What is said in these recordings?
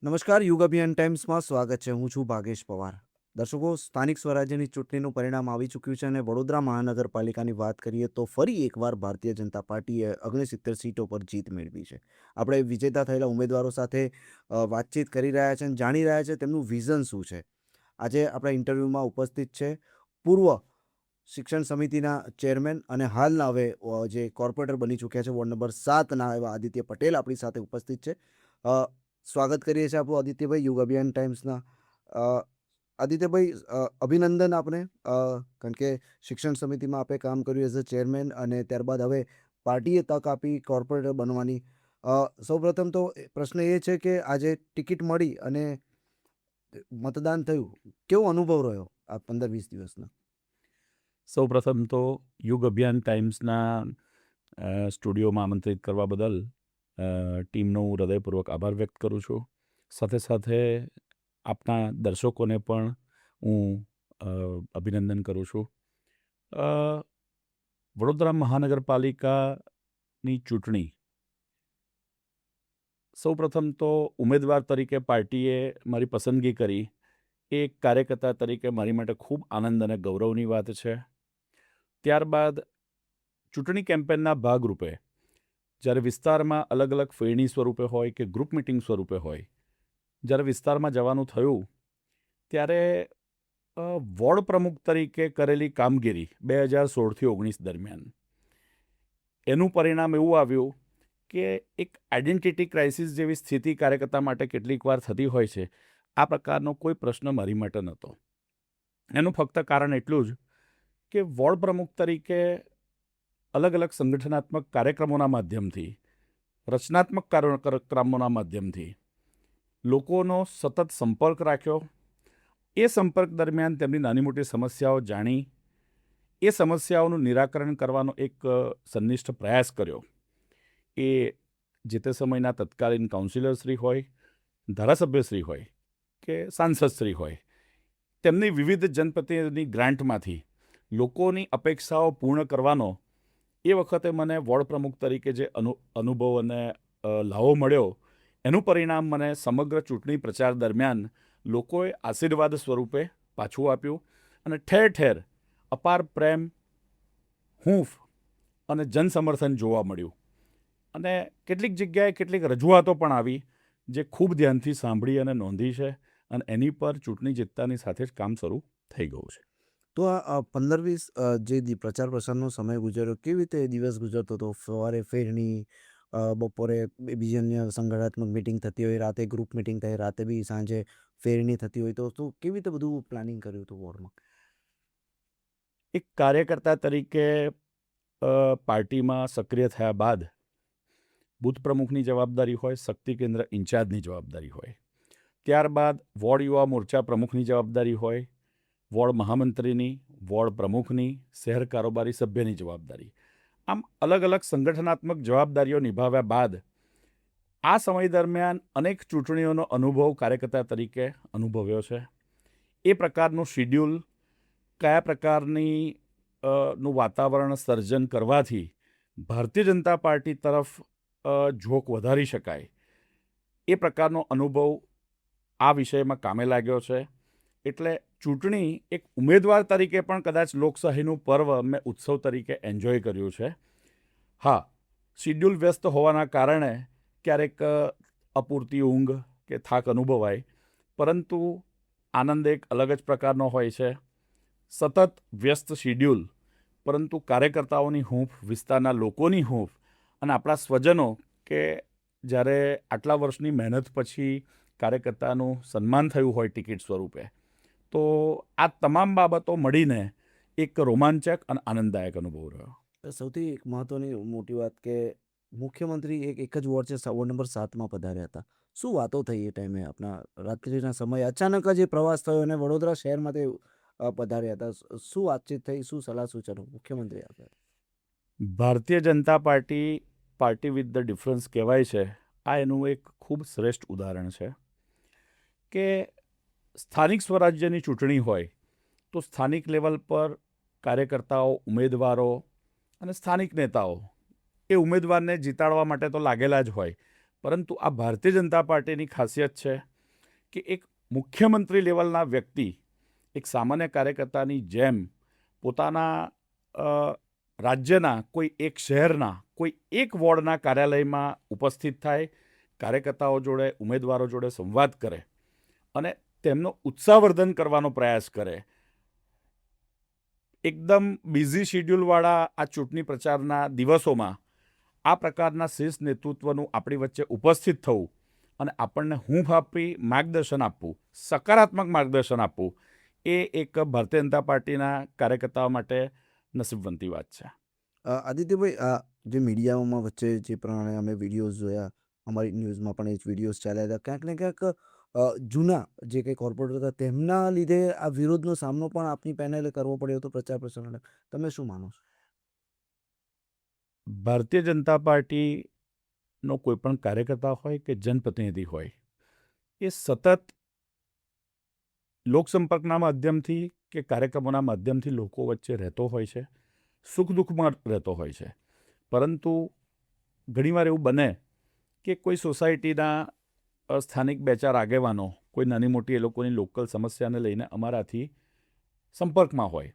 નમસ્કાર, યુગ અભિયાન ટાઈમ્સમાં સ્વાગત છે. હું છું ભાગેશ પવાર. દર્શકો, સ્થાનિક સ્વરાજ્યની ચૂંટણીનું પરિણામ આવી ચૂક્યું છે અને વડોદરા મહાનગરપાલિકાની વાત કરીએ તો ફરી એકવાર ભારતીય જનતા પાર્ટીએ 69 સીટો પર જીત મેળવી છે. આપણે વિજેતા થયેલા ઉમેદવારો સાથે વાતચીત કરી રહ્યા છે અને જાણી રહ્યા છે તેમનું વિઝન શું છે. આજે આપણા ઇન્ટરવ્યૂમાં ઉપસ્થિત છે પૂર્વ શિક્ષણ સમિતિના ચેરમેન અને હાલના હવે જે કોર્પોરેટર બની ચૂક્યા છે વોર્ડ નંબર 7ના એવા આદિત્ય પટેલ આપણી સાથે ઉપસ્થિત છે. સ્વાગત કરીએ છીએ આપણું આદિત્યભાઈ યુગ અભિયાન ટાઈમ્સના. આદિત્યભાઈ, અભિનંદન આપને, કારણ કે શિક્ષણ સમિતિમાં આપે કામ કર્યું એઝ અ ચેરમેન અને ત્યારબાદ હવે પાર્ટીએ તક આપી કોર્પોરેટર બનવાની. સૌપ્રથમ તો પ્રશ્ન એ છે કે આજે ટિકિટ મળી અને મતદાન થયું, કેવો અનુભવ રહ્યો આ 15-20 દિવસના? સૌપ્રથમ તો યુગ અભિયાન ટાઈમ્સના સ્ટુડિયોમાં આમંત્રિત કરવા બદલ ટીમનો હું હૃદયપૂર્વક આભાર વ્યક્ત કરું છું. સાથે સાથે આપના દર્શકોને પણ હું અભિનંદન કરું છું. અ, વડોદરા મહાનગરપાલિકાની ચૂંટણી સૌપ્રથમ તો ઉમેદવાર તરીકે પાર્ટીએ મારી પસંદગી કરી એ એક કાર્યકર્તા તરીકે મારી માટે ખૂબ આનંદ અને ગૌરવની વાત છે. ત્યારબાદ ચૂંટણી કેમ્પેનના ભાગરૂપે જ્યારે વિસ્તારમાં અલગ અલગ ફેરણી સ્વરૂપે હોય કે ગ્રુપ મિટિંગ સ્વરૂપે હોય, જ્યારે વિસ્તારમાં જવાનું થયું ત્યારે વોર્ડ પ્રમુખ તરીકે કરેલી કામગીરી 2016થી 19 દરમિયાન એનું પરિણામ એવું આવ્યું કે એક આઈડેન્ટિટી ક્રાઇસિસ જેવી સ્થિતિ કાર્યકર્તા માટે કેટલીક વાર થતી હોય છે. આ પ્રકારનો કોઈ પ્રશ્ન મારી માટે નહોતો. એનું ફક્ત કારણ એટલું જ કે વોર્ડ પ્રમુખ તરીકે અલગ અલગ સંગઠનાત્મક કાર્યક્રમોના માધ્યમથી, રચનાત્મક કાર્યક્રમોના માધ્યમથી લોકોનો સતત સંપર્ક રાખ્યો. એ સંપર્ક દરમિયાન તેમની નાની મોટી સમસ્યાઓ જાણી, એ સમસ્યાઓનું નિરાકરણ કરવાનો એક સંનિષ્ઠ પ્રયાસ કર્યો. એ જે તે સમયના તત્કાલીન કાઉન્સિલરશ્રી હોય, ધારાસભ્યશ્રી હોય કે સાંસદશ્રી હોય, તેમની વિવિધ જનપ્રતિનિધિની ગ્રાન્ટમાંથી લોકોની અપેક્ષાઓ પૂર્ણ કરવાનો એ વખતે મને વોર્ડ પ્રમુખ તરીકે જે અનુભવ અને લાવો મળ્યો, એનું પરિણામ મને સમગ્ર ચૂંટણી પ્રચાર દરમિયાન લોકોએ આશીર્વાદ સ્વરૂપે પાછું આપ્યું અને ઠેર ઠેર અપાર પ્રેમ, હૂંફ અને જનસમર્થન જોવા મળ્યું. અને કેટલીક જગ્યાએ કેટલીક રજૂઆતો પણ આવી જે ખૂબ ધ્યાનથી સાંભળી અને નોંધી છે અને એની પર ચૂંટણી જીતતાની સાથે જ કામ શરૂ થઈ ગયું છે. તો આ 15-20 જે પ્રચાર પ્રસારનો સમય ગુજર્યો, કેવી રીતે દિવસ ગુજરતો હતો? સવારે ફેરણી, બપોરે બીજી અન્ય સંગઠનાત્મક મિટિંગ થતી હોય, રાતે ગ્રુપ મિટિંગ થાય, રાતે બી સાંજે ફેરણી થતી હોય, તો કેવી રીતે બધું પ્લાનિંગ કર્યું હતું વોર્ડમાં? એક કાર્યકર્તા તરીકે પાર્ટીમાં સક્રિય થયા બાદ બૂથ પ્રમુખની જવાબદારી હોય, શક્તિ કેન્દ્ર ઇન્ચાર્જની જવાબદારી હોય, ત્યારબાદ વોર્ડ યુવા મોરચા પ્રમુખની જવાબદારી હોય, વોર્ડ મહામંત્રીની, વોર્ડ પ્રમુખની, શહેર કારોબારી સભ્યની જવાબદારી. આમ અલગ અલગ સંગઠનાત્મક જવાબદારીઓ નિભાવ્યા બાદ આ સમય દરમિયાન અનેક ચૂંટણીઓનો અનુભવ કાર્યકર્તા તરીકે અનુભવ્યો છે. એ પ્રકારનું શિડ્યુલ, કયા પ્રકારની નું વાતાવરણ સર્જન કરવાથી ભારતીય જનતા પાર્ટી તરફ ઝોક વધારી શકાય, એ પ્રકારનો અનુભવ આ વિષયમાં કામે લાગ્યો છે. એટલે ચૂંટણી એક ઉમેદવાર તરીકે પણ કદાચ લોકશાહીનું પર્વ મેં ઉત્સવ તરીકે એન્જોય કર્યું છે. હા, શિડ્યુલ વ્યસ્ત હોવાના કારણે ક્યારેક અપૂરતી ઊંઘ કે થાક અનુભવાય, પરંતુ આનંદ એક અલગ જ પ્રકારનો હોય છે. સતત વ્યસ્ત શિડ્યુલ, પરંતુ કાર્યકર્તાઓની હૂંફ, વિસ્તારના લોકોની હૂંફ અને આપણા સ્વજનો કે જ્યારે આટલા વર્ષની મહેનત પછી કાર્યકર્તાનું સન્માન થયું હોય ટિકિટ સ્વરૂપે, તો આ તમામ બાબતો મળીને એક રોમાંચક અને આનંદદાયક અનુભવ રહ્યો. સૌથી એક મહત્વની મોટી વાત કે મુખ્યમંત્રી એક જ વોર્ડ છે, વોર્ડ નંબર 7માં પધાર્યા હતા. શું વાતો થઈ એ ટાઈમે? આપણા રાત્રિના સમયે અચાનક જ એ પ્રવાસ થયો અને વડોદરા શહેરમાં પધાર્યા હતા. શું વાતચીત થઈ? શું સલાહ સૂચનો મુખ્યમંત્રી આપ્યા? Bharatiya Janata Party, party with the difference કહેવાય છે. આ એનું એક ખૂબ શ્રેષ્ઠ ઉદાહરણ છે કે સ્થાનિક સ્વરાજ્યની ચૂંટણી હોય તો સ્થાનિક લેવલ પર કાર્યકર્તાઓ, ઉમેદવારો અને સ્થાનિક નેતાઓ એ ઉમેદવારને જીતાડવા માટે તો લાગેલા જ હોય. પરંતુ આ ભારતીય જનતા પાર્ટીની ખાસિયત છે કે એક મુખ્યમંત્રી લેવલના વ્યક્તિ એક સામાન્ય કાર્યકર્તાની જેમ પોતાના રાજ્યના કોઈ એક શહેરના કોઈ એક વોર્ડના કાર્યાલયમાં ઉપસ્થિત થાય, કાર્યકર્તાઓ જોડે, ઉમેદવારો જોડે સંવાદ કરે અને તેમનો ઉત્સાહવર્ધન કરવાનો પ્રયાસ કરે. એકદમ બિઝી શિડ્યુલવાળા આ ચૂંટણી પ્રચારના દિવસોમાં આ પ્રકારના શીર્ષ નેતૃત્વનું આપણી વચ્ચે ઉપસ્થિત થવું અને આપણને હૂંફ આપી માર્ગદર્શન આપવું, સકારાત્મક માર્ગદર્શન આપવું, એ એક ભારતીય જનતા પાર્ટીના કાર્યકર્તાઓ માટે નસીબવંતી વાત છે. આદિત્યભાઈ, આ જે મીડિયામાં વચ્ચે જે પ્રમાણે અમે વિડીયોઝ જોયા, અમારી ન્યૂઝમાં પણ એ જ વિડીયોઝ ચાલ્યા હતા, ક્યાંક ને ક્યાંક જૂના જે કંઈ કોર્પોરેટર હતા તેમના લીધે આ વિરોધનો સામનો પણ આપની પેનલે કરવો પડ્યો હતો પ્રચાર પ્રસારણ. તમે શું માનો છો? ભારતીય જનતા પાર્ટીનો કોઈ પણ કાર્યકર્તા હોય કે જનપ્રતિનિધિ હોય, એ સતત લોકસંપર્કના માધ્યમથી કે કાર્યક્રમોના માધ્યમથી લોકો વચ્ચે રહેતો હોય છે, સુખ દુઃખમાં રહેતો હોય છે. પરંતુ ઘણીવાર એવું બને કે કોઈ સોસાયટીના સ્થાનિક બે ચાર આગેવાનો કોઈ નાની મોટી એ લોકોની લોકલ સમસ્યાને લઈને અમારાથી સંપર્કમાં હોય,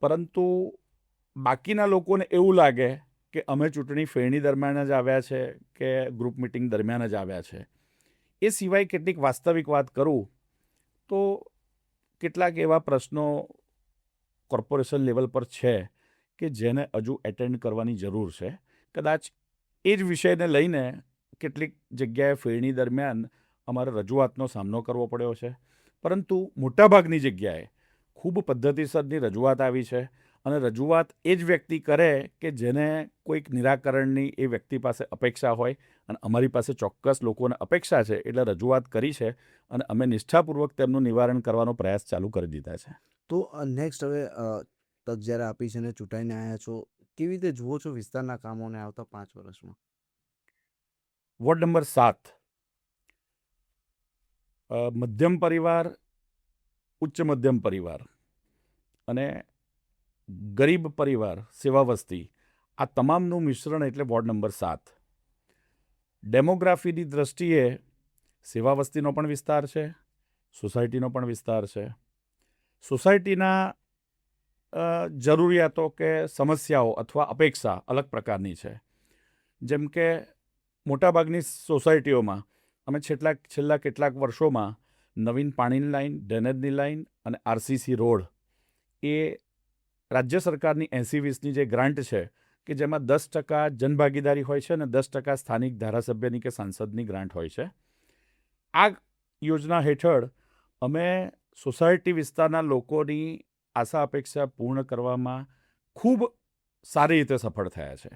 પરંતુ બાકીના લોકોને એવું લાગે કે અમે ચૂંટણી ફેરણી દરમિયાન જ આવ્યા છે કે ગ્રુપ મિટિંગ દરમિયાન જ આવ્યા છે. એ સિવાય કેટલીક વાસ્તવિક વાત કરું તો કેટલાક એવા પ્રશ્નો કોર્પોરેશન લેવલ પર છે કે જેને હજુ એટેન્ડ કરવાની જરૂર છે. કદાચ એ જ વિષયને લઈને કેટલીક જગ્યાએ ફેરણી દરમિયાન અમારે રજૂઆતનો સામનો કરવો પડ્યો છે, પરંતુ મોટાભાગની જગ્યાએ ખૂબ પદ્ધતિસરની રજૂઆત આવી છે અને રજૂઆત એ જ વ્યક્તિ કરે કે જેને કોઈક નિરાકરણની એ વ્યક્તિ પાસે અપેક્ષા હોય, અને અમારી પાસે ચોક્કસ લોકોને અપેક્ષા છે એટલે રજૂઆત કરી છે અને અમે નિષ્ઠાપૂર્વક તેમનું નિવારણ કરવાનો પ્રયાસ ચાલુ કરી દીધા છે. તો નેક્સ્ટ હવે તક જ્યારે આપી છે ને ચૂંટાઈને આવ્યા છો, કેવી રીતે જુઓ છો વિસ્તારના કામોને આવતા 5 વર્ષમાં? વોર્ડ નંબર 7, મધ્યમ પરિવાર, ઉચ્ચ મધ્યમ પરિવાર અને ગરીબ પરિવાર, સેવા વસ્તી, આ તમામનું મિશ્રણ એટલે વોર્ડ નંબર 7. ડેમોગ્રાફીની દ્રષ્ટિએ સેવા વસ્તીનો પણ વિસ્તાર છે, સોસાયટીનો પણ વિસ્તાર છે. સોસાયટીના જરૂરિયાતો કે સમસ્યાઓ અથવા અપેક્ષા અલગ પ્રકારની છે. જેમ કે મોટાભાગની સોસાયટીઓમાં અમે છેલ્લા કેટલાક વર્ષોમાં નવીન પાણીની લાઈન, ડ્રેનેજની લાઈન અને આરસીસી રોડ, એ રાજ્ય સરકારની 80-20ની જે ગ્રાન્ટ છે કે જેમાં 10% જનભાગીદારી હોય છે અને 10% સ્થાનિક ધારાસભ્યની કે સાંસદની ગ્રાન્ટ હોય છે. આ યોજના હેઠળ અમે સોસાયટી વિસ્તારના લોકોની આશા અપેક્ષા પૂર્ણ કરવામાં ખૂબ સારી રીતે સફળ થયા છે.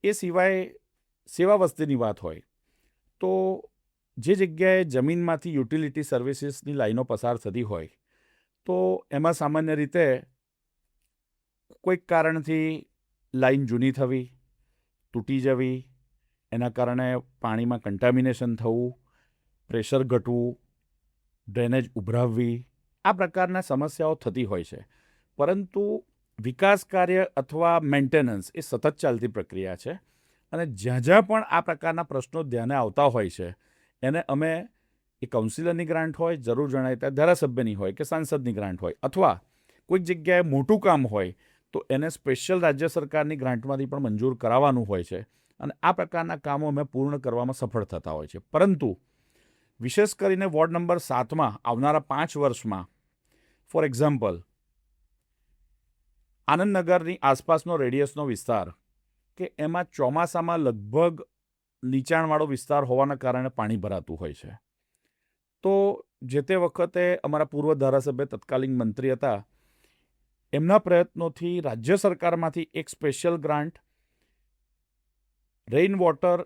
એ સિવાય સેવા વસ્તીની વાત હોય તો જે જગ્યાએ જમીનમાંથી યુટિલિટી સર્વિસીસની લાઈનો પસાર થતી હોય તો એમાં સામાન્ય રીતે કોઈક કારણથી લાઈન જૂની થવી, તૂટી જવી, એના કારણે પાણીમાં કન્ટામિનેશન થવું, પ્રેશર ઘટવું, ડ્રેનેજ ઉભરાવવી, આ પ્રકારના સમસ્યાઓ થતી હોય છે. પરંતુ વિકાસ કાર્ય અથવા મેન્ટેનન્સ એ સતત ચાલતી પ્રક્રિયા છે અને જ્યાં જ્યાં પણ આ પ્રકારના પ્રશ્નો ધ્યાને આવતા હોય છે એને અમે એ કાઉન્સિલરની ગ્રાન્ટ હોય, જરૂર જણાય ત્યાં ધારાસભ્યની હોય કે સાંસદની ગ્રાન્ટ હોય, અથવા કોઈક જગ્યાએ મોટું કામ હોય તો એને સ્પેશિયલ રાજ્ય સરકારની ગ્રાન્ટમાંથી પણ મંજૂર કરાવવાનું હોય છે અને આ પ્રકારના કામો અમે પૂર્ણ કરવામાં સફળ થતા હોય છે. પરંતુ વિશેષ કરીને વોર્ડ નંબર 7માં આવનારા 5 વર્ષમાં, ફોર એક્ઝામ્પલ, આનંદનગરની આસપાસનો રેડિયસનો વિસ્તાર કે એમાં ચોમાસામાં લગભગ નીચાણવાળો વિસ્તાર હોવાના કારણે પાણી ભરાતું હોય છે. તો જે તે વખતે અમારા પૂર્વ ધારાસભ્ય તત્કાલીન મંત્રી હતા, એમના પ્રયત્નોથી રાજ્ય સરકારમાંથી એક special grant rain water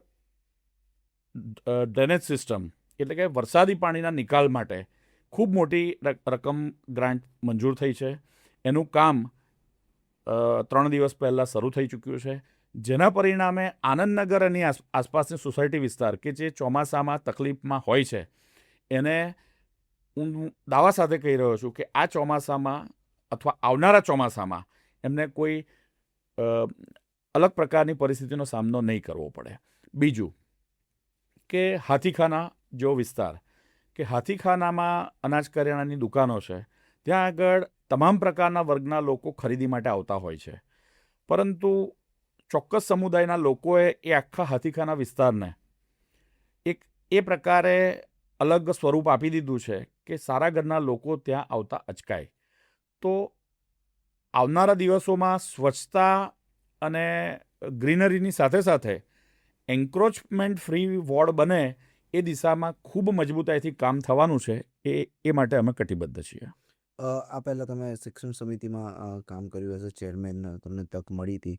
drainage system, એટલે કે વરસાદી પાણીના નિકાલ માટે ખૂબ મોટી રકમ ગ્રાન્ટ મંજૂર થઈ છે. એનું કામ 3 દિવસ પહેલાં શરૂ થઈ ચૂક્યું છે, જેના પરિણામે આનંદનગર અને આસપાસની સોસાયટી વિસ્તાર કે જે ચોમાસામાં તકલીફમાં હોય છે, એને હું દાવા સાથે કહી રહ્યો છું કે આ ચોમાસામાં અથવા આવનારા ચોમાસામાં એમને કોઈ અલગ પ્રકારની પરિસ્થિતિનો સામનો નહીં કરવો પડે. બીજું કે હાથીખાના જેવો વિસ્તાર કે હાથીખાનામાં અનાજ કરિયાણાની દુકાનો છે, ત્યાં આગળ તમામ પ્રકારના વર્ગના લોકો ખરીદી માટે આવતા હોય છે. પરંતુ ચોક્કસ સમુદાયના લોકોએ એ આખા હાથીખાના વિસ્તારને એક એ પ્રકારે અલગ સ્વરૂપ આપી દીધું છે કે સારા ઘરના લોકો ત્યાં આવતા અચકાય. તો આવનારા દિવસોમાં સ્વચ્છતા અને ગ્રીનરીની સાથે સાથે એન્ક્રોચમેન્ટ ફ્રી વોર્ડ બને એ દિશામાં ખૂબ મજબૂતાઈથી કામ થવાનું છે. એ માટે અમે કટિબદ્ધ છીએ. આ પહેલાં તમે શિક્ષણ સમિતિમાં કામ કર્યું હશે, ચેરમેન તમને તક મળી હતી.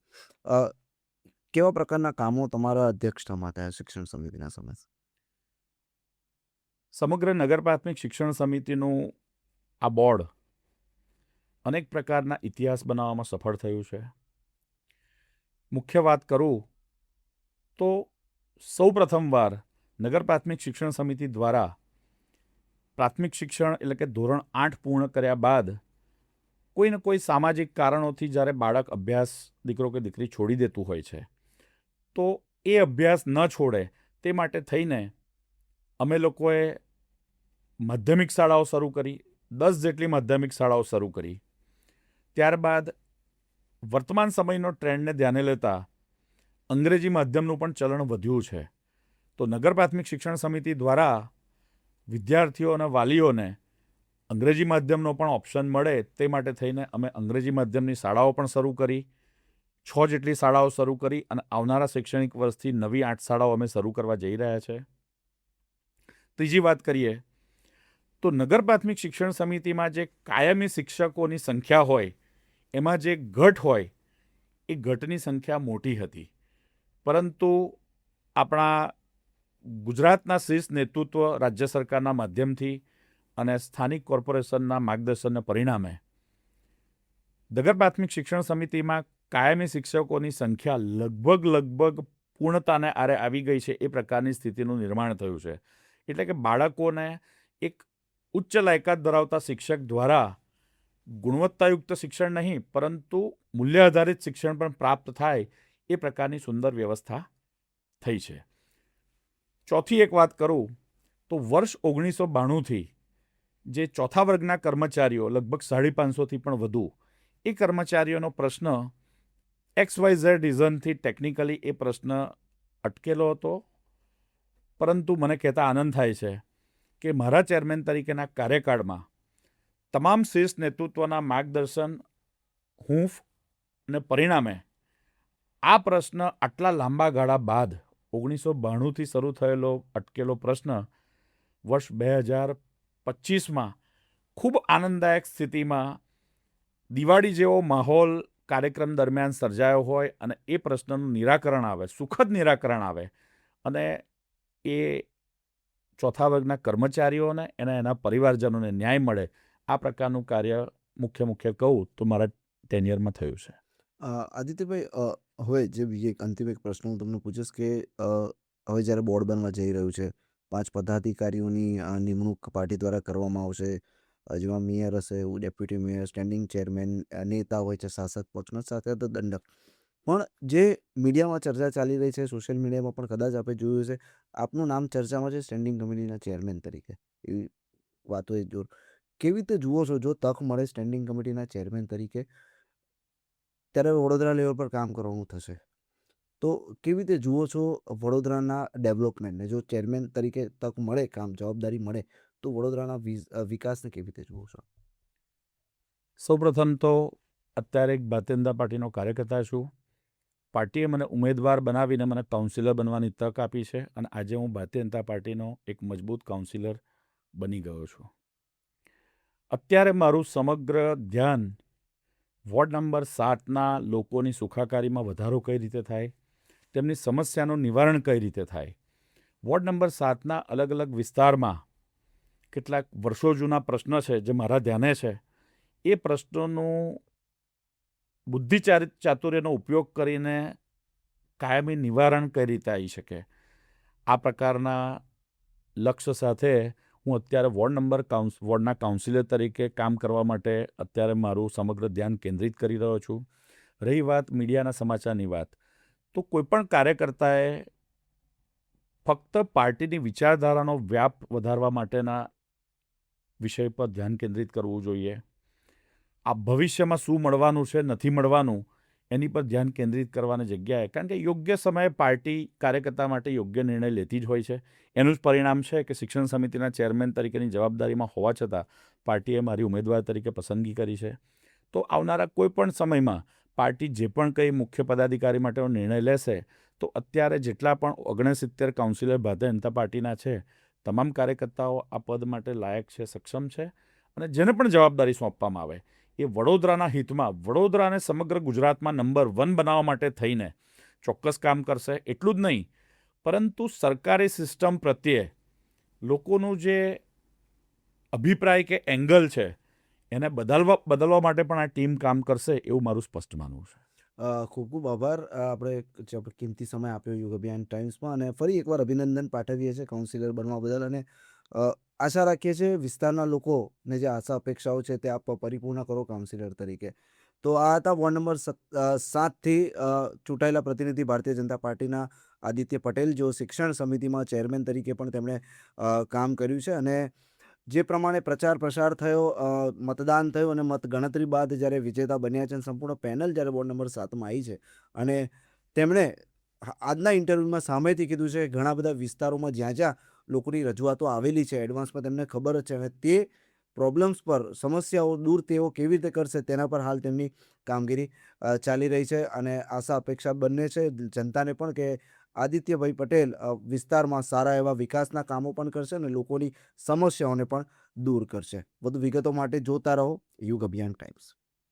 કેવા પ્રકારના કામો તમારા અધ્યક્ષતામાં થયા શિક્ષણ સમિતિના સમય? સમગ્ર નગર પ્રાથમિક શિક્ષણ સમિતિનું આ બોર્ડ અનેક પ્રકારના ઇતિહાસ બનાવવામાં સફળ થયું છે. મુખ્ય વાત કરું તો સૌ પ્રથમવાર નગર પ્રાથમિક શિક્ષણ સમિતિ દ્વારા પ્રાથમિક શિક્ષણ એટલે કે ધોરણ 8 પૂર્ણ કર્યા બાદ કોઈને કોઈ સામાજિક કારણોથી જ્યારે બાળક અભ્યાસ, દીકરો કે દીકરી છોડી દેતું હોય છે, તો એ અભ્યાસ ન છોડે તે માટે થઈને અમે લોકોએ માધ્યમિક શાળાઓ શરૂ કરી, 10 જેટલી માધ્યમિક શાળાઓ શરૂ કરી. ત્યારબાદ વર્તમાન સમયનો ટ્રેન્ડને ધ્યાને લેતા અંગ્રેજી માધ્યમનું પણ ચલણ વધ્યું છે. તો નગર પ્રાથમિક શિક્ષણ સમિતિ દ્વારા વિદ્યાર્થીઓ અને વાલીઓને અંગ્રેજી માધ્યમનો પણ ઓપ્શન મળે તે માટે થઈને અમે અંગ્રેજી માધ્યમની શાળાઓ પણ શરૂ કરી. 6 જેટલી શાળાઓ શરૂ કરી અને આવનારા શૈક્ષણિક વર્ષથી નવી 8 શાળાઓ અમે શરૂ કરવા જઈ રહ્યા છે. ત્રીજી વાત કરીએ તો નગર પ્રાથમિક શિક્ષણ સમિતિમાં જે કાયમી શિક્ષકોની સંખ્યા હોય એમાં જે ઘટ હોય એ ઘટની સંખ્યા મોટી હતી. પરંતુ આપણા ગુજરાતના શીર્ષ નેતૃત્વ રાજ્ય સરકારના માધ્યમથી અને સ્થાનિક કોર્પોરેશનના માર્ગદર્શનને પરિણામે નગર પ્રાથમિક શિક્ષણ સમિતિમાં કાયમી શિક્ષકોની સંખ્યા લગભગ પૂર્ણતાને આરે આવી ગઈ છે. એ પ્રકારની સ્થિતિનું નિર્માણ થયું છે. એટલે કે બાળકોને એક ઉચ્ચ લાયકાત ધરાવતા શિક્ષક દ્વારા ગુણવત્તાયુક્ત શિક્ષણ નહીં પરંતુ મૂલ્ય આધારિત શિક્ષણ પણ પ્રાપ્ત થાય એ પ્રકારની સુંદર વ્યવસ્થા થઈ છે. ચોથી એક વાત કરું તો વર્ષ 1992થી જે ચોથા વર્ગના કર્મચારીઓ લગભગ 550થી પણ વધુ એ કર્મચારીઓનો પ્રશ્ન XYZ રીઝનથી ટેકનિકલી એ પ્રશ્ન અટકેલો હતો. પરંતુ મને કહેતા આનંદ થાય છે કે મારા ચેરમેન તરીકેના કાર્યકાળમાં તમામ શીર્ષ નેતૃત્વના માર્ગદર્શન, હૂંફ અને પરિણામે આ પ્રશ્ન આટલા લાંબા ગાળા બાદ 1992થી શરૂ થયેલો અટકેલો પ્રશ્ન વર્ષ 2025માં ખૂબ આનંદદાયક સ્થિતિમાં દિવાળી જેવો માહોલ કાર્યક્રમ દરમિયાન સર્જાયો હોય અને એ પ્રશ્નનું નિરાકરણ આવે, સુખદ નિરાકરણ આવે અને એ ચોથા વર્ગના કર્મચારીઓને અને એના પરિવારજનોને ન્યાય મળે આ પ્રકારનું કાર્ય મુખ્ય કહું તો મારા ટેન્યરમાં થયું છે. આદિત્યભાઈ, હવે જે બીજી એક અંતિમ એક પ્રશ્ન હું તમને પૂછીશ કે હવે જ્યારે બોર્ડ બનવા જઈ રહ્યું છે, 5 પદાધિકારીઓની નિમણૂક પાર્ટી દ્વારા કરવામાં આવશે, જેમાં મેયર હશે, ડેપ્યુટી મેયર, સ્ટેન્ડિંગ ચેરમેન, નેતા હોય છે શાસક પક્ષના, સાથે સાથે દંડક. પણ જે મીડિયામાં ચર્ચા ચાલી રહી છે, સોશિયલ મીડિયામાં પણ કદાચ આપણે જોયું છે, આપનું નામ ચર્ચામાં છે સ્ટેન્ડિંગ કમિટીના ચેરમેન તરીકે. એવી વાતો એ જોર. કેવી રીતે જુઓ છો જો તક મળે સ્ટેન્ડિંગ કમિટીના ચેરમેન તરીકે, ત્યારે વડોદરા લેવલ પર કામ કરવાનું થશે, તો કેવી રીતે જુઓ છો વડોદરાના ડેવલપમેન્ટને? જો ચેરમેન તરીકે તક મળે, કામ જવાબદારી મળે, તો વડોદરાના વિકાસને કેવી રીતે જુઓ છો? સૌપ્રથમ તો અત્યારે એક ભારતીય જનતા પાર્ટીનો કાર્યકર્તા છું. પાર્ટીએ મને ઉમેદવાર બનાવીને મને કાઉન્સિલર બનવાની તક આપી છે અને આજે હું ભારતીય જનતા પાર્ટીનો એક મજબૂત કાઉન્સિલર બની ગયો છું. અત્યારે મારું સમગ્ર ધ્યાન વોર્ડ નંબર 7ના લોકોની સુખાકારીમાં વધારો કઈ રીતે થાય, તેમની સમસ્યાનું નિવારણ કઈ રીતે થાય. વોર્ડ નંબર 7ના અલગ અલગ વિસ્તારમાં કેટલાક વર્ષો જૂના પ્રશ્ન છે જે મારા ધ્યાને છે. એ પ્રશ્નોનું ચાતુર્યનો ઉપયોગ કરીને કાયમી નિવારણ કઈ રીતે આવી શકે, આ પ્રકારના લક્ષ્ય સાથે હું અત્યારે વોર્ડના કાઉન્સિલર તરીકે કામ કરવા માટે અત્યારે મારું સમગ્ર ધ્યાન કેન્દ્રિત કરી રહ્યો છું. રહી વાત મીડિયાના સમાચારની વાત, તો કોઈપણ કાર્યકર્તાએ ફક્ત પાર્ટીની વિચારધારાનો વ્યાપ વધારવા માટેના વિષય પર ધ્યાન કેન્દ્રિત કરવું જોઈએ. આ ભવિષ્યમાં શું મળવાનું છે, નથી મળવાનું, એની પર ધ્યાન કેન્દ્રિત કરવાની જગ્યાએ, કારણ કે યોગ્ય સમયે પાર્ટી કાર્યકર્તા માટે યોગ્ય નિર્ણય લેતી જ હોય છે. એનું જ પરિણામ છે કે શિક્ષણ સમિતિના ચેરમેન તરીકેની જવાબદારીમાં હોવા છતાં પાર્ટીએ મારી ઉમેદવાર તરીકે પસંદગી કરી છે. તો આવનારા કોઈ પણ સમયમાં પાર્ટી જે પણ કંઈ મુખ્ય પદાધિકારી માટેનો નિર્ણય લેશે, તો અત્યારે જેટલા પણ 69 કાઉન્સિલર ભારતીય જનતા પાર્ટીના છે, તમામ કાર્યકર્તાઓ આ પદ માટે લાયક છે, સક્ષમ છે, અને જેને પણ જવાબદારી સોંપવામાં આવે એ વડોદરાના હિતમાં, વડોદરાને સમગ્ર ગુજરાતમાં નંબર 1 બનાવવા માટે થઈને ચોક્કસ કામ કરશે. એટલું જ નહીં, પરંતુ સરકારી સિસ્ટમ પ્રત્યે લોકોનું જે અભિપ્રાય કે એંગલ છે એને બદલવા માટે પણ આ ટીમ કામ કરશે, એવું મારું સ્પષ્ટ માનવું છે. ખૂબ ખૂબ આભાર. આપણે કિંમતી સમય આપ્યો યુગ અભિયાન ટાઈમ્સમાં, અને ફરી એકવાર અભિનંદન પાઠવીએ છીએ કાઉન્સિલર બનવા બદલ, અને આશા રાખીએ છીએ વિસ્તારના લોકોને જે આશા અપેક્ષાઓ છે તે આપ પરિપૂર્ણ કરો કાઉન્સિલર તરીકે. તો આ હતા વોર્ડ નંબર 7થી ચૂંટાયેલા પ્રતિનિધિ ભારતીય જનતા પાર્ટીના આદિત્ય પટેલ, જેઓ શિક્ષણ સમિતિમાં ચેરમેન તરીકે પણ તેમણે કામ કર્યું છે. અને જે પ્રમાણે પ્રચાર પ્રસાર થયો, મતદાન થયું અને મતગણતરી બાદ જ્યારે વિજેતા બન્યા છે અને સંપૂર્ણ પેનલ જ્યારે વોર્ડ નંબર 7માં આવી છે, અને તેમણે આજના ઇન્ટરવ્યૂમાં સામેથી કીધું છે કે ઘણા બધા વિસ્તારોમાં જ્યાં જ્યાં લોકોની રજૂઆતો આવેલી છે એડવાન્સમાં તેમને ખબર જ છે, અને તે પ્રોબ્લેમ્સ પર, સમસ્યાઓ દૂર તેઓ કેવી રીતે કરશે તેના પર હાલ તેમની કામગીરી ચાલી રહી છે. અને આશા અપેક્ષા બંને છે જનતાને પણ કે આદિત્યભાઈ પટેલ વિસ્તારમાં સારા એવા વિકાસના કામો પણ કરશે અને લોકોની સમસ્યાઓને પણ દૂર કરશે. વધુ વિગતો માટે જોતા રહો યુગ અભિયાન ટાઈમ્સ.